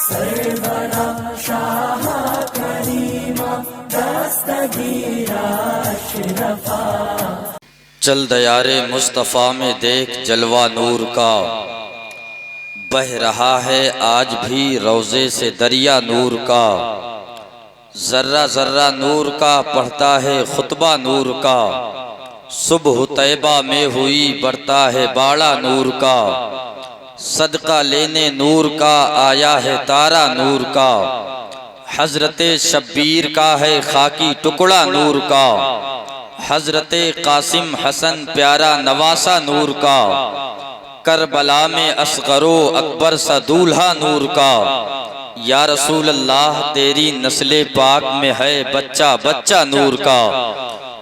सरवरा शाह करीमा दस्तगीरा अशरफा। चल दयारे मुस्तफ़ा में देख जलवा नूर का, बह रहा है आज भी रोज़े से दरिया नूर का। ज़र्रा ज़र्रा नूर का पढ़ता है खुतबा नूर का, सुबह तैबा में हुई बढ़ता है बाड़ा नूर का। सदका लेने नूर का आया है तारा नूर का, हज़रत शब्बीर का है खाकी टुकड़ा नूर का। हज़रत कासिम हसन प्यारा नवासा नूर का, करबला में असगरो अकबर सा दूल्हा नूर का। या रसूल अल्लाह तेरी नस्ले पाक में है बच्चा बच्चा नूर का।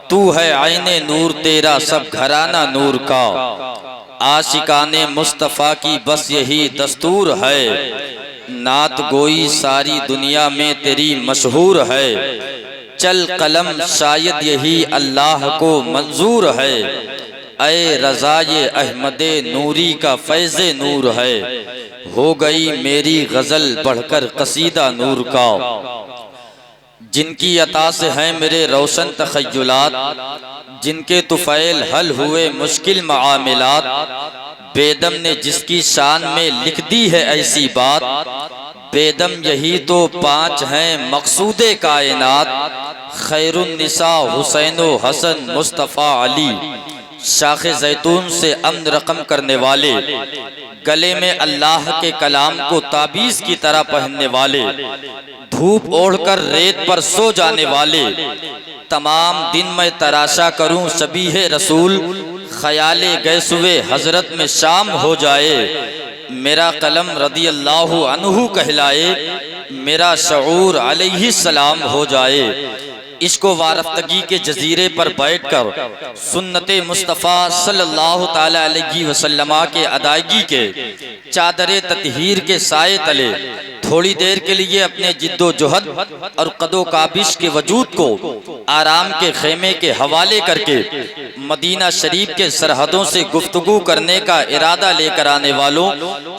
तू है आईने नूर तेरा सब घराना नूर का। आशिकाने मुस्तफ़ा की बस यही दस्तूर है, नात गोई सारी दुनिया में तेरी मशहूर है। चल कलम शायद यही अल्लाह को मंजूर है, ऐ रज़ाए अहमदे नूरी का फैज़े नूर है। हो गई मेरी गज़ल बढ़कर कसीदा नूर का। जिनकी अता से हैं मेरे रोशन तख़य्युलात, जिनके तुफ़ैल हल हुए मुश्किल मामलात। बेदम ने जिसकी शान में लिख दी है ऐसी बात, बेदम यही तो पांच हैं मकसूदे कायनात। खैरुन्निसा हुसैनो हसन मुस्तफ़ा अली, शाखे जैतून से अम्न रकम करने वाले, गले में अल्लाह के कलाम को ताबीज़ की तरह पहनने वाले, धूप ओढ़कर रेत पर सो जाने वाले। तमाम दिन मैं तराशा करूं शबीहे रसूल, ख्याले गैसुए हजरत में शाम हो जाए। मेरा कलम रदी अल्लाहु अन्हु कहलाए, मेरा शऊर अलैहि सलाम हो जाए। इसको वारफ्तगी के जजीरे पर बैठकर सुन्नते मुस्तफ़ा सल्लल्लाहु ताला अलैहि वसल्लम के अदायगी के चादरे ततहीर के साए तले थोड़ी देर के लिए अपने जिद्दोजहद और कदो काबिश के वजूद को आराम के खेमे के हवाले करके मदीना शरीफ के सरहदों से गुफ्तगू करने का इरादा लेकर आने वालों,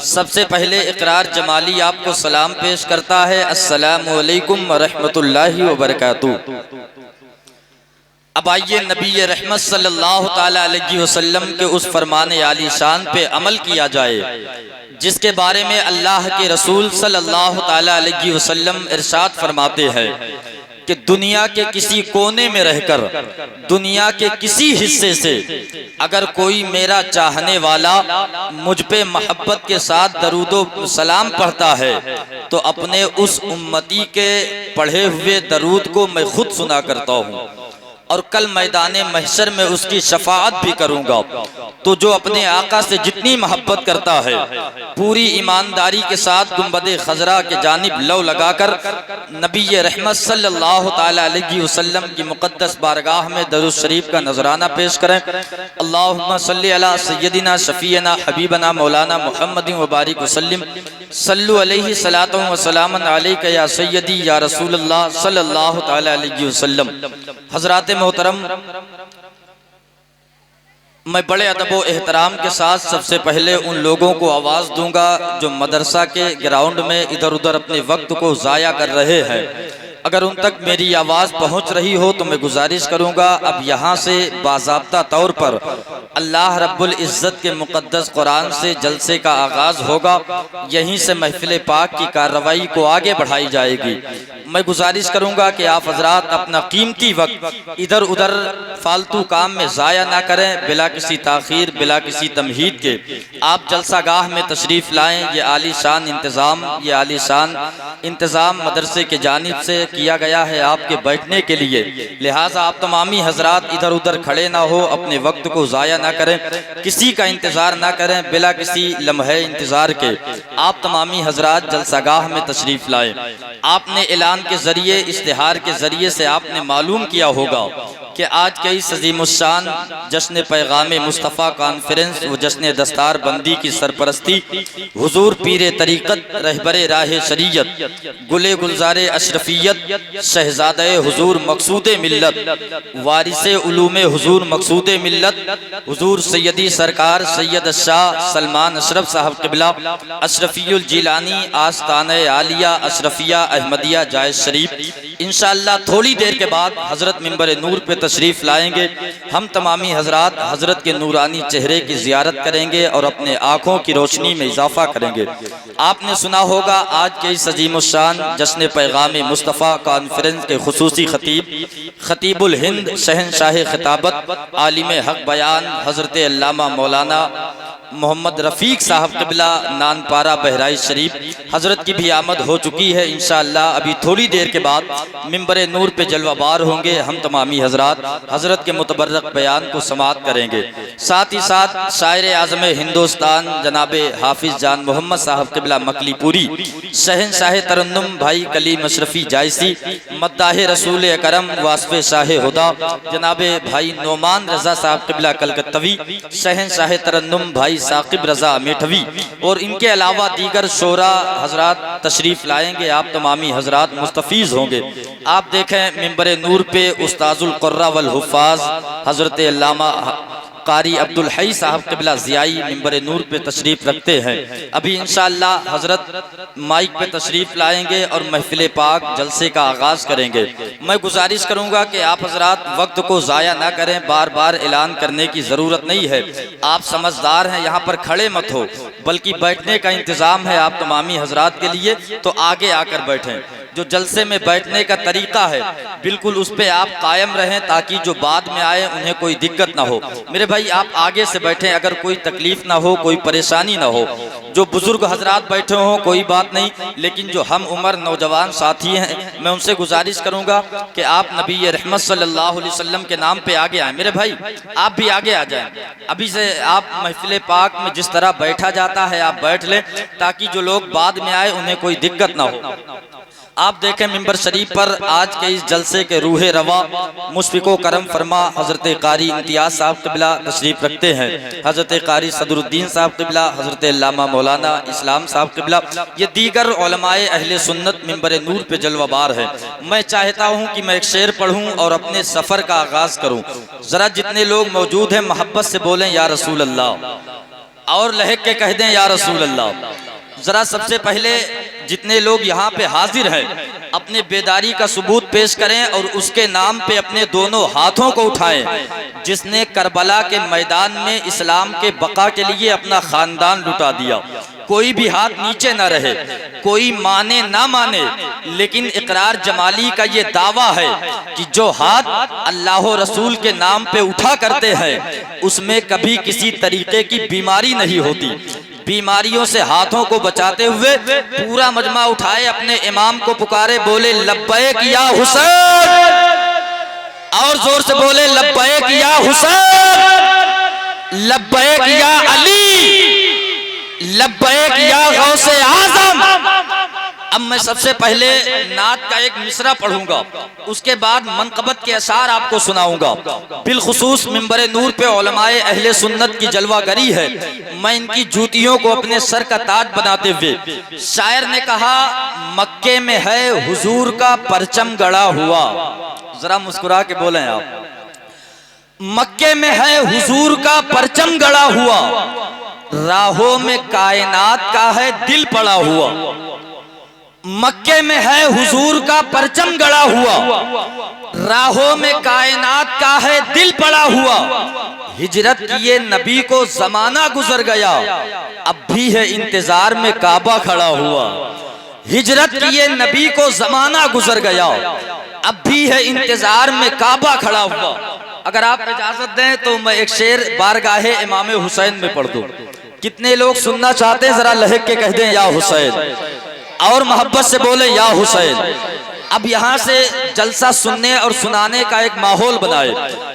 सबसे पहले इकरार जमाली आपको सलाम पेश करता है। अस्सलामु अलैकुम व रहमतुल्लाहि व बरकातुहू। अब आइए नबी रहमत सल्लल्लाहु ताला अलैहि वसल्लम के उस फरमाने आली शान पे अमल किया जाए, जिसके बारे में अल्लाह के रसूल सल्लल्लाहु ताला अलैहि वसल्लम इरशाद फरमाते हैं कि दुनिया के किसी कोने में रहकर, दुनिया के किसी हिस्से से अगर कोई मेरा चाहने वाला मुझ पे मोहब्बत के साथ दरूदो सलाम पढ़ता है, तो अपने उस उम्मती के पढ़े हुए दरूद को मैं खुद सुना करता हूँ और कल मैदाने महशर में उसकी शफाअत भी करूंगा। तो जो अपने आका से जितनी मोहब्बत करता है, पूरी ईमानदारी के साथ गुंबदे खजरा के जानिब लौ लगाकर नबी रहमत सल्लल्लाहु ताला अलैहि वसल्लम की मुक़द्दस बारगाह में दरूद शरीफ का नजराना पेश करें। अल्लाहुम्मा सल्ली अला सय्यदिना शफीना हबीबना मौलाना मुहम्मदिन व बारिक वसल्लिम सल्लु अलैहि सलातु व सलामन अलैका या सय्यदी या रसूलल्लाह सल्लल्लाहु ताला अलैहि वसल्लम। हज़रात मोहतरम, मैं बड़े अदब व एहतराम के साथ सबसे पहले उन लोगों को आवाज़ दूंगा जो मदरसा के ग्राउंड में इधर उधर अपने वक्त को ज़ाया कर रहे हैं। अगर उन तक मेरी आवाज़ पहुंच रही हो तो मैं गुजारिश करूंगा अब यहाँ से बाज़ाब्ता तौर पर अल्लाह रब्बुल इज़्ज़त के मुक़द्दस कुरान से जलसे का आगाज़ होगा। यहीं से महफिल पाक की कार्रवाई को आगे बढ़ाई जाएगी। मैं गुजारिश करूंगा कि आप हजरात अपना कीमती वक्त इधर उधर फालतू काम में ज़ाया ना करें, बिला किसी ताख़ीर बिला किसी तमहीद के आप जलसा गाह में तशरीफ़ लाएँ। ये आलीशान इंतज़ाम, ये आलीशान इंतज़ाम मदरसे के जानिब से किया गया है आपके बैठने के लिए, लिहाजा आप तमामी हजरात इधर उधर खड़े ना हो, अपने वक्त को ज़ाया ना करें, किसी का इंतज़ार ना करें, बिला किसी लम्हे इंतज़ार के आप तमामी हजरात जलसागाह में तशरीफ़ लाएँ। आपने ऐलान के ज़रिए, इश्तिहार के ज़रिए से आपने मालूम किया होगा कि आज के इस अज़ीमुश्शान जश्न पैगाम मुस्तफ़ा कॉन्फ्रेंस व जश्न दस्तार बंदी की सरपरस्ती हुजूर पीर तरीक़त रहबरे राह शरीयत गुले गुलजार अशरफियत शहज़ादे हुजूर मकसूद मिल्लत वारिसे उलूमे हुजूर मकसूद मिल्लत हुजूर सैयदी सरकार सैयद शाह सलमान अशरफ साहब क़िबला अशरफियुल जिलानी आस्ताने आलिया अशरफिया अहमदिया जायज़ शरीफ इंशाअल्लाह थोड़ी देर के बाद हज़रत मिंबर नूर पे तशरीफ़ लाएंगे। हम तमामी हज़रात हज़रत के नूरानी चेहरे की ज़ियारत करेंगे और अपने आँखों की रोशनी में इजाफ़ा करेंगे। आपने सुना होगा आज के इस अज़ीमुश्शान जश्न पैगाम मुस्तफ़ा कॉन्फ्रेंस के खुसूसी खतीब खतीबुल हिंद शहनशाह खिताबत आलिम हक बयान हज़रत अल्लामा मौलाना मोहम्मद रफ़ीक साहब क़िबला नानपारा बहराइच शरीफ हज़रत की भी आमद हो चुकी है। इंशाअल्लाह अभी थोड़ी देर के बाद मिंबर नूर पे जलवाबार होंगे। हम तमामी हज़रात हज़रत के मुतबर्रक बयान को समाअत करेंगे। साथ ही साथ शायर आज़म हिंदुस्तान जनाब हाफिज़ जान मोहम्मद साहब क़िबला मकलीपुरी शहनशाह तरन्नुम भाई कलीम अशरफी जायसी मद्दाह रसूल करम वास्फ़ शाह हुदा जनाब भाई नोमान रज़ा साहब क़िबला कलकत्तवी शहनशाह तरन्नुम भाई साकिब रज़ा मेठवी और इनके अलावा दीगर शोरा हजरात तशरीफ़ लाएंगे। आप तमामी हजरात मुस्तफ़ीज़ होंगे। आप देखें मिंबर नूर पे उस्ताजुल क़ुर्रा वल हुफ़ाज़ हज़रत अल्लामा कारी अब्दुल हई साहब क़िबला ज़ियाई मिंबर नूर पे तशरीफ़ रखते हैं। अभी इंशाअल्लाह हज़रत माइक पे तशरीफ़ लाएंगे और महफ़िल पाक जलसे का आगाज़ करेंगे। मैं गुजारिश करूँगा कि आप हज़रात वक्त को ज़ाया ना करें। बार बार ऐलान करने की ज़रूरत नहीं है। आप समझदार हैं, यहाँ पर खड़े मत हो बल्कि बैठने का इंतज़ाम है आप तमामी हज़रात के लिए, तो आगे आकर बैठें। जो जलसे में बैठने का तरीका है बिल्कुल उस पर आप कायम रहें ताकि जो बाद में आए उन्हें कोई दिक्कत ना हो। मेरे भाई आप आगे से बैठें, अगर कोई तकलीफ ना हो कोई परेशानी ना हो। जो बुजुर्ग हजरात बैठे हों कोई बात नहीं, लेकिन जो हम उम्र नौजवान साथी हैं मैं उनसे गुजारिश करूंगा कि आप नबी रहमत सल्लल्लाहु अलैहि वसल्लम के नाम पे आगे आए। मेरे भाई आप भी आगे आ जाएं। अभी से आप महफिल पाक में जिस तरह बैठा जाता है आप बैठ लें ताकि जो लोग बाद में आए उन्हें कोई दिक्कत ना हो। आप देखें मिंबर शरीफ पर आज के इस जलसे के रूहे रवा मुशफ़िको करम फरमा हज़रत कारी इम्तियाज़ साहब क़िबला तशरीफ़ रखते हैं। हज़रत कारी सदरुद्दीन साहब क़िबला हज़रत अल्लामा मौलाना इस्लाम साहब क़िबला ये दीगर उलमाए अहले सुन्नत मिंबर नूर पे जलवाबार है। मैं चाहता हूँ कि मैं एक शेर पढ़ूँ और अपने सफ़र का आगाज़ करूँ। ज़रा जितने लोग मौजूद हैं मोहब्बत से बोलें या रसूल अल्लाह और लहक के कह दें या रसूल अल्लाह। जरा सबसे पहले जितने लोग यहाँ पे हाजिर हैं अपने बेदारी का सबूत पेश करें और उसके नाम पे अपने दोनों हाथों को उठाएं। जिसने करबला के मैदान में इस्लाम के बका के लिए अपना खानदान लुटा दिया। कोई भी हाथ नीचे ना रहे, कोई माने ना माने, लेकिन इकरार जमाली का ये दावा है कि जो हाथ अल्लाह रसूल के नाम पे उठा करते हैं उसमें कभी किसी तरीके की बीमारी नहीं होती। बीमारियों से हाथों को बचाते हुए पूरा मजमा उठाए अपने इमाम को पुकारे, बोले लब्बैक या हुसैन, और जोर से बोले लब्बैक या हुसैन, लब्बैक या अली, लब्बैक या गौसे आज़म। अब मैं सबसे पहले नात का एक मिसरा पढ़ूंगा, उसके बाद मनकबत के अशार आपको सुनाऊंगा। बिलखुसूस मिंबर नूर पे उलमाए अहले सुन्नत की जलवागरी है। मैं इनकी जूतियों को अपने सर का ताज बनाते हुए, शायर ने कहा मक्के में है हुजूर का परचम गड़ा हुआ। जरा मुस्कुरा के बोलें आप, मक्के में है हुजूर का परचम गड़ा हुआ, राहों में कायनात का है दिल पड़ा हुआ। मक्के में है हुजूर का परचम गड़ा हुआ, राहों में कायनात का है दिल पड़ा हुआ। हिजरत किए नबी को जमाना गुजर गया, अब भी है इंतजार में काबा खड़ा हुआ। हिजरत किए नबी को जमाना गुजर गया, अब भी है इंतजार में काबा खड़ा हुआ। अगर आप इजाजत दें तो मैं एक शेर बारगाहे इमाम हुसैन में पढ़ दूं। कितने लोग सुनना चाहते हैं? जरा लहक के कह दें या हुसैन, और मोहब्बत से बोले या हुसैन। अब यहाँ से जलसा सुनने और सुनाने का एक माहौल बनाए।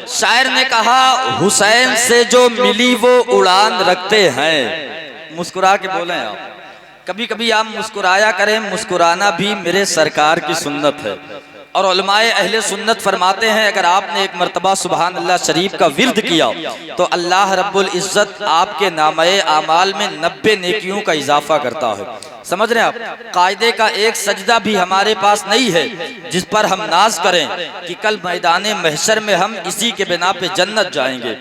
शायर ने कहा हुसैन से जो मिली वो उड़ान रखते हैं। मुस्कुरा के बोले आप, कभी कभी आप मुस्कुराया करें, मुस्कुराना भी मेरे सरकार की सुन्नत है। और उलमाए अहले सुन्नत फरमाते हैं अगर आपने एक मरतबा सुबहान अल्लाह शरीफ का विर्द किया तो अल्लाह रब्बुल इज़्ज़त आपके नामे आमाल में 90 नेकियों का इजाफा करता है। समझ रहे हैं आप? कायदे का एक सजदा भी हमारे पास नहीं है जिस पर हम नाज करें कि कल मैदान महशर में हम इसी के बिना पे जन्नत जाएंगे।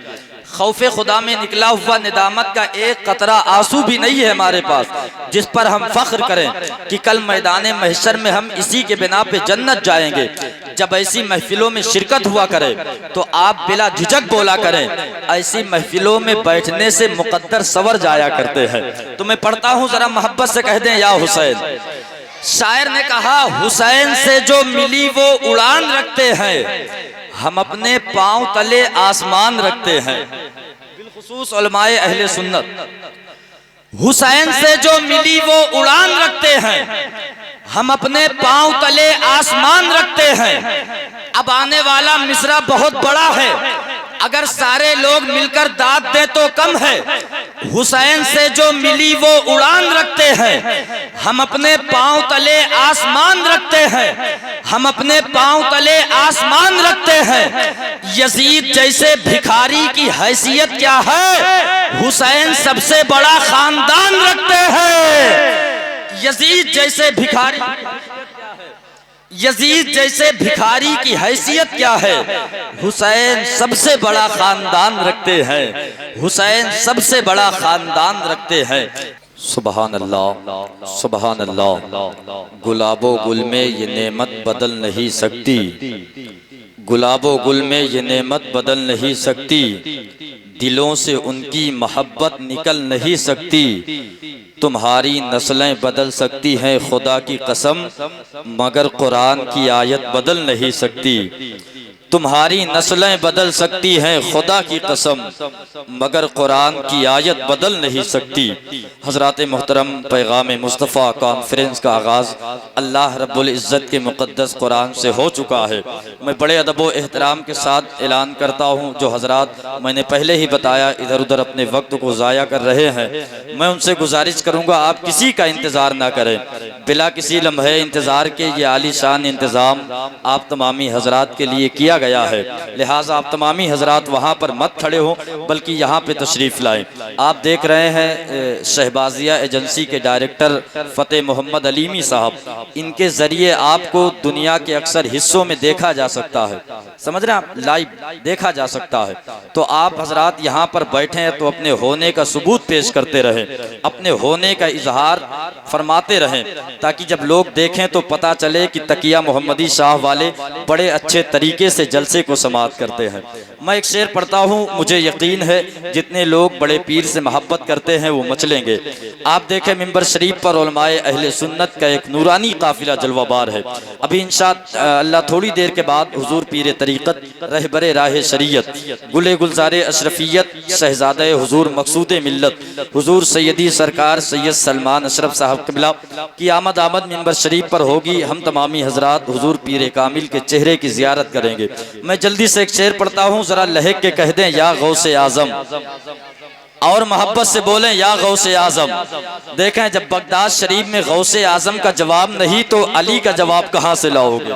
खौफे खुदा में निकला हुआ निदामत का एक कतरा आंसू भी नहीं है हमारे पास जिस पर हम फख्र करें कि कल मैदान महशर में हम इसी के बिना पे जन्नत जाएंगे। जब ऐसी महफिलों में शिरकत हुआ करे तो आप बिला झिझक बोला करें, ऐसी महफिलों में बैठने से मुकद्दर सवर जाया करते हैं। तो मैं पढ़ता हूँ, जरा मोहब्बत से कह दें या हुसैन। शायर ने कहा हुसैन से जो मिली वो उड़ान रखते हैं, हम अपने पांव तले आसमान रखते हैं। बिलखुसूस उलमाए अहले सुन्नत, हुसैन से जो मिली वो उड़ान रखते हैं, हम अपने पांव तले आसमान रखते हैं। अब आने वाला मिसरा बहुत बड़ा है, अगर सारे लोग मिलकर दाद दे तो कम है। हुसैन से जो मिली वो उड़ान रखते हैं, हम अपने पांव तले आसमान रखते हैं, हम अपने पांव तले आसमान रखते हैं। यजीद जैसे भिखारी की हैसियत क्या है, हुसैन सबसे बड़ा खानदान रखते हैं। यजीद जैसे भिखारी, यजीद जैसे भिखारी की हैसियत क्या है, हुसैन सबसे बड़ा खानदान रखते हैं। हुसैन सबसे बड़ा खानदान रखते हैं। सुबहान अल्लाह, सुबहान अल्लाह। गुलाबो गुल में ये नेमत बदल नहीं सकती, गुलाबो गुल में ये नेमत बदल नहीं सकती, दिलों से उनकी मोहब्बत निकल नहीं सकती। तुम्हारी नस्लें बदल सकती हैं खुदा की कसम, मगर कुरान की आयत बदल नहीं सकती। तुम्हारी नस्लें बदल सकती हैं खुदा की कसम, मगर कुरान की आयत बदल नहीं सकती। हज़रात मोहतरम पैगाम मुस्तफ़ा कॉन्फ्रेंस का आगाज़ अल्लाह रब्बुल इज़्ज़त के मुक़द्दस कुरान से हो चुका है। मैं बड़े अदब व एहतराम के साथ ऐलान करता हूँ, जो हज़रात मैंने पहले ही बताया इधर उधर अपने वक्त को ज़ाया कर रहे हैं, मैं उनसे गुजारिश करूँगा आप किसी का इंतज़ार ना करें। बिला किसी लम्हे इंतज़ार के ये आलीशान इंतज़ाम आप तमामी हज़रात के लिए किया गया है, लिहाजा आप तमामी हजरात वहाँ पर मत खड़े हो बल्कि यहाँ पे तशरीफ लाएं। आप देख रहे हैं शहबाजिया एजेंसी के डायरेक्टर फ़तेह मोहम्मद अलीमी साहब, इनके ज़रिए आपको दुनिया के अक्सर हिस्सों में देखा जा सकता है। समझ रहे हैं आप? लाइव देखा जा सकता है। तो आप हजरात यहाँ पर बैठे हैं तो अपने होने का सबूत पेश करते रहें, अपने होने का इजहार फरमाते रहें, ताकि जब लोग देखें तो पता चले कि तकिया मोहम्मदी शाह वाले बड़े अच्छे तरीके से जलसे को समाअत करते हैं। मैं एक शेर पढ़ता हूँ, मुझे यकीन है जितने लोग बड़े पीर से मोहब्बत करते हैं वो मचलेंगे। आप देखें मिंबर शरीफ पर उलमाए अहले सुन्नत का एक नूरानी काफिला जलवाबार है। अभी इंशाअल्लाह थोड़ी देर के बाद हुजूर पीर तरीक़त रहबरे राह शरीयत गुले गुलजारे अशरफियत शहजादे हुजूर मकसूद मिल्लत हुजूर सैयदी सरकार सैयद सलमान अशरफ साहब क़िबला की आमद मिंबर शरीफ पर होगी। हम तमामी हजरात हुजूर पीर कामिल के चेहरे की ज़ियारत करेंगे। मैं जल्दी से एक शेर पढ़ता हूँ, जरा लहक के कह दें या गौसे आजम, और मोहब्बत से बोलें या गौसे आजम। देखें जब बगदाद शरीफ में गौसे आजम का जवाब नहीं तो अली का जवाब कहाँ से लाओगे,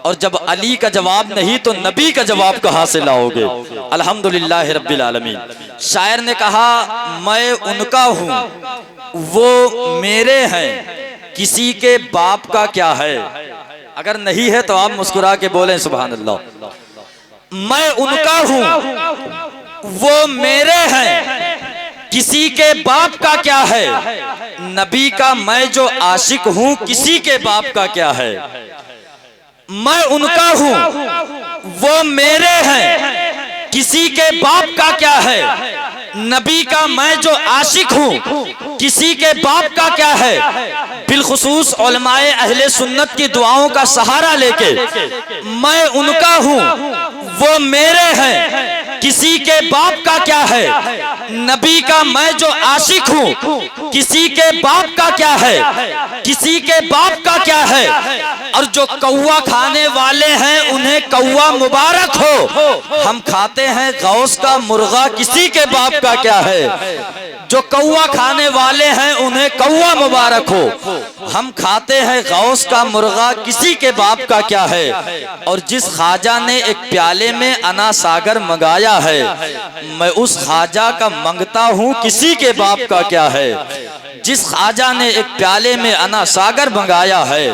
और जब अली का जवाब नहीं तो नबी का जवाब कहाँ से लाओगे। अल्हम्दुलिल्लाह रब्बिल आलमीन। शायर ने कहा मैं उनका हूँ वो मेरे हैं, किसी के बाप का क्या है। अगर नहीं है तो आप मुस्कुरा के बोलें सुभान अल्लाह। मैं उनका हूँ वो मेरे हैं, किसी के बाप का क्या है। नबी का मैं जो आशिक हूँ किसी के बाप का क्या है। मैं उनका हूँ वो मेरे हैं, किसी के बाप का क्या है। नबी का मैं जो आशिक हूँ किसी के बाप का क्या है। बिलखुसूस उलमाए अहले सुन्नत की दुआओं का सहारा लेके मैं उनका हूँ वो मेरे हैं, किसी के बाप का क्या है। नबी का मैं जो आशिक हूँ किसी के बाप का क्या है, किसी के बाप का क्या है। और जो कौवा खाने वाले हैं उन्हें कौवा मुबारक हो, हम खाते हैं गौस का मुर्गा किसी के बाप का क्या है। जो कौवा खाने वाले हैं उन्हें कौवा मुबारक हो। हम खाते हैं गौस का मुर्गा, किसी के बाप का क्या है। और जिस ख्वाजा ने एक प्याले में अना सागर मंगाया है, मैं उस ख्वाजा का मंगता हूँ, किसी के बाप का क्या है। जिस ख्वाजा ने एक प्याले में अना सागर मंगाया है,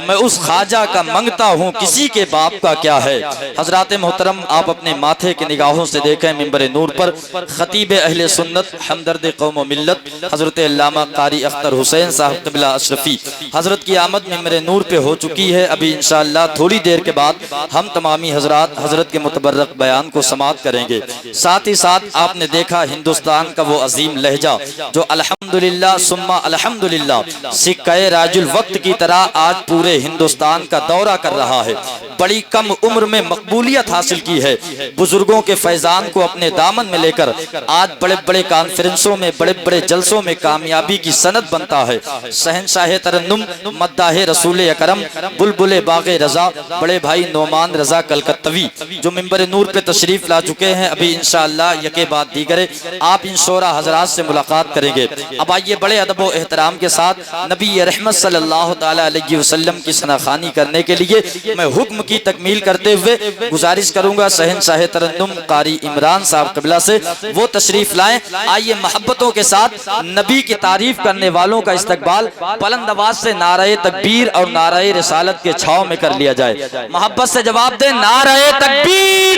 मैं उस ख्वाजा का मंगता हूँ, किसी के बाप का क्या है। हजरात मोहतरम, आप अपने माथे की निगाहों से देखें, मिंबर नूर पर खतीब अहले सुन्नत हमदर्द कौम व मिल्लत हजरत अल्लामा कारी अख्तर हुसैन साहब क़िबला अशरफी हजरत की आमद मिंबर नूर पे हो चुकी है। अभी इंशाअल्लाह थोड़ी देर के बाद हम तमामी हजरात हजरत के मुतबर्रक बयान को समाअत करेंगे। साथ ही साथ आपने देखा हिंदुस्तान का वो अजीम लहजा जो अल्हम्दुलिल्लाह सुम्मा अल्हम्दुलिल्लाह सिक्के राजुल वक्त की तरह आज पूरे हिंदुस्तान का दौरा कर रहा है। बड़ी कम उम्र में मकबूलियत हासिल की है। बुजुर्गों के फैजान को अपने दामन में लेकर आज बड़े बड़े कॉन्फ्रेंसों में, बड़े बड़े जलसों में कामयाबी की सनद बनता है। शहनशाह तरन्नुम मद्दाह रसूल अकरम बुलबुल बाग़े रजा बड़े भाई नोमान रजा कलकत्तवी जो मिंबर नूर पे तशरीफ ला चुके हैं। अभी इंशाअल्लाह यके बाद दीगरे आप इन शोरा हजरात से मुलाकात करेंगे। अब आइए बड़े अदब व एहतराम के साथ नबी रहमत सल्लल्लाहु ताला अलैहि वसल्लम की सनाखानी करने के लिए मैं हुक्म की तकमील करते हुए गुजारिश करूंगा शहनशाह तरन्नुम कारी इमरान साहब क़िबला से वो तशरीफ लाएं। आइए मोहब्बतों के साथ नबी की तारीफ करने वालों का इस्तकबाल बुलंद आवाज से नारे तकबीर और नारे रिसालत के छाव में कर लिया जाए। मोहब्बत से जवाब दें, नारे तकबीर,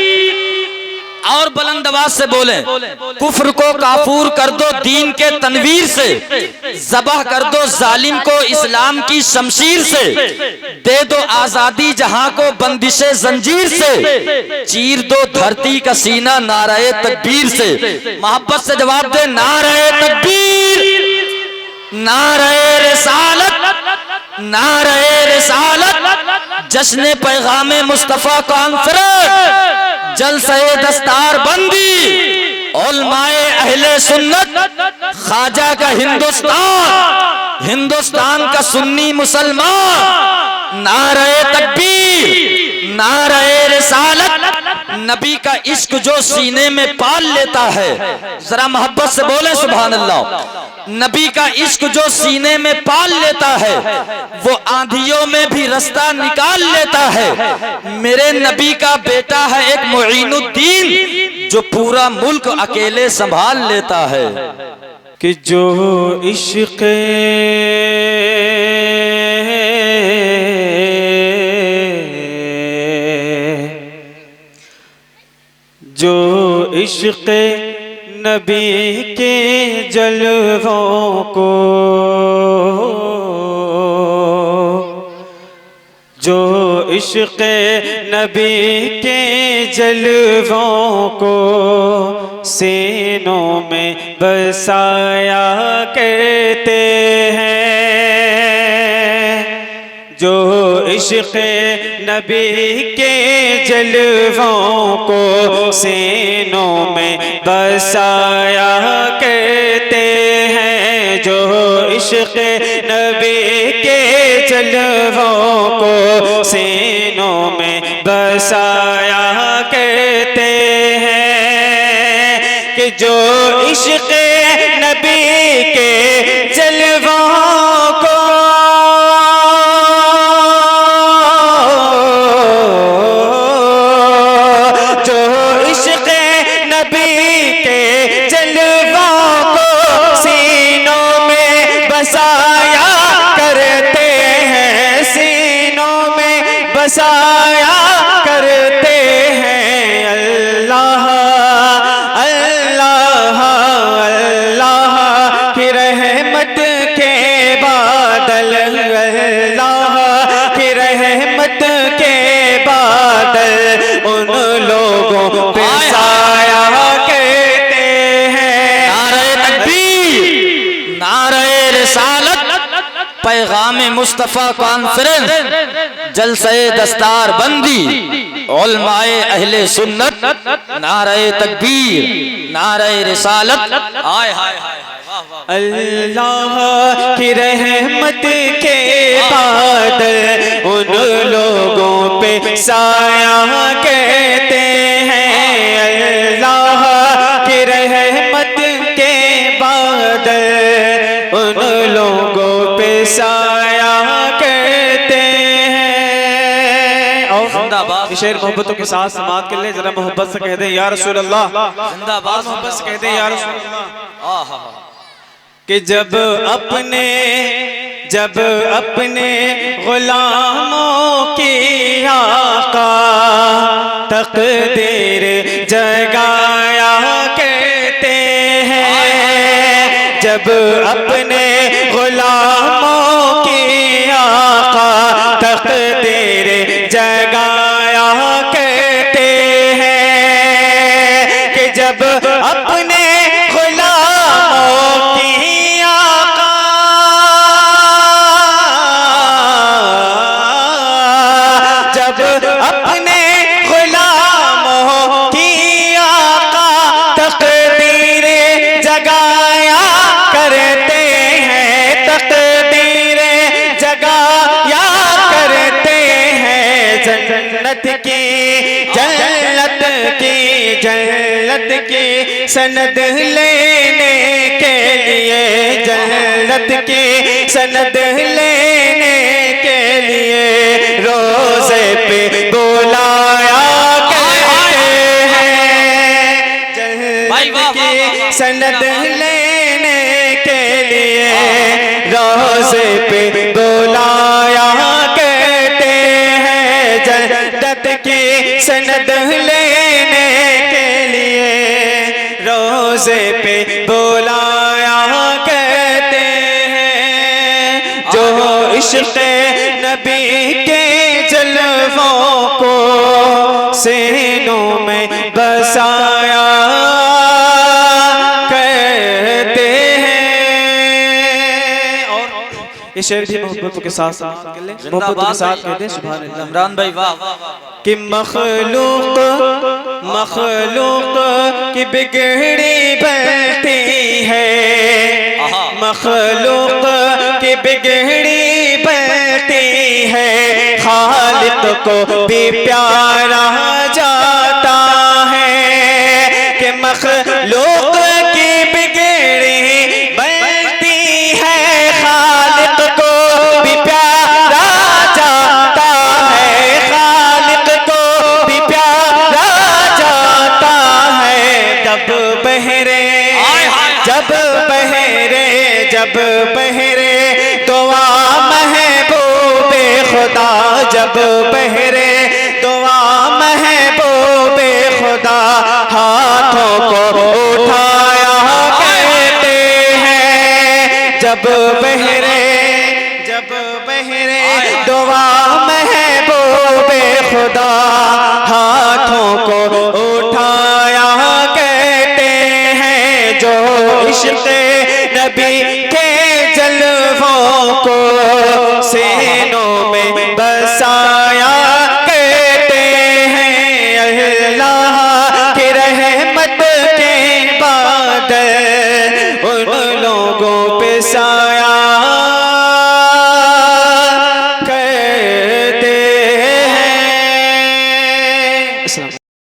और बुलंद आवाज से बोलें, कुफ्र को काफूर कर दो दीन के तनवीर से, ज़बह कर दो जालिम को इस्लाम की शमशीर से, दे दो आजादी जहां को बंदिशे जंजीर से, चीर दो धरती का सीना नारे तकबीर से। मोहब्बत से जवाब दे, नारे तकबीर, नारे रिसालत, नारे रिसालत, जश्न पैगामे मुस्तफा कॉन्फ्रेंस, जलसे दस्तार बंदी, उलमाए अहले सुन्नत, ख्वाजा का हिंदुस्तान, हिंदुस्तान का सुन्नी मुसलमान, नारे तकबीर, नारे रिसालत, नबी का इश्क जो सीने में पाल लेता है, जरा मोहब्बत से बोले सुभान अल्लाह। नबी का इश्क जो सीने में पाल लेता है वो आंधियों में भी रास्ता निकाल लेता है। मेरे नबी का बेटा है एक मुईनुद्दीन जो पूरा मुल्क अकेले संभाल लेता है। कि जो इश्क जो इश्क नबी के जलवों को, जो इश्क नबी के जलवों को सीनों में बसाया करते हैं, जो इश्क नबी के जलवों को सीनों में बसाया करते हैं, जो इश्क नबी के जलवों को सीनों में बसाया करते हैं, कि जो इश्क नबी के जलवों को बसाया करते हैं। अल्लाह अल्लाह अल्लाह की रहमत के बादल, अल्लाह की रहमत के बादल उन लोगों पे साया करते हैं। नारे तकबीर, नारे रिसालत, पैगामे मुस्तफा कॉन्फ्रेंस, जलसे दस्तार बंदी, उलमाए अहले सुन्नत, नारे तकबीर, नारे रिसालत। हाय हाय हाय, अल्लाह की रहमत के बादल उन लोगों पे साया कहते हैं। अल्लाह की रहमत के बादल जिंदाबाद। शेर मोहब्बतों के साथ समात कर ले, जरा मोहब्बत से कह दे या रसूल अल्लाह। जिंदाबाद। मोहब्बत से कह दे या रसूल अल्लाह। आहा। कि जब अपने गुलामों की आका तकदीर जगाया करते हैं, जब अपने गुलामों की आका तकदीर जगाया करते हैं, कि जब अपने गुलामों की आका जब अपने गुलामों की आका तकदीर जगाया करते हैं, तकदीर जगाया करते हैं, जन्नत की सनद लेने के लिए, जन्नत की सनद लेने के लिए रोज़े पे बुलाया करते हैं, जन्नत की सनद लेने के लिए रोज़े पे बुलाया करते हैं, जन्नत की सनद लेने के लिए रोज़े पे बुलाया करते हैं, जो इश्क़ नबी के जलवों को सीनों में बसाया करते हैं। और ये शेर भी मोहब्बत के साथ मोहब्बत के साथ कहते हैं सुभान अल्लाह। इमरान भाई वाह। कि मखलूक की बिगड़ी बनती है, मखलूक की बिगड़ी बनती है, खालिक को भी प्यारा जाता है, कि मखलूक की बिगड़ी बनती है, खालिक को भी प्यारा जाता है, खालिक को भी प्यारा जाता है, जब बहरे दुआ महबूबे खुदा, जब बहरे दुआ महबूबे खुदा हाथों को उठाया करते हैं, जब बहरे दुआ महबूबे खुदा हाथों को उठाया करते हैं, जो इश्क़ नबी के जलवों को सीनों में बसाया करते हैं, अल्लाह की रहमत के बादल उन लोगों पे साया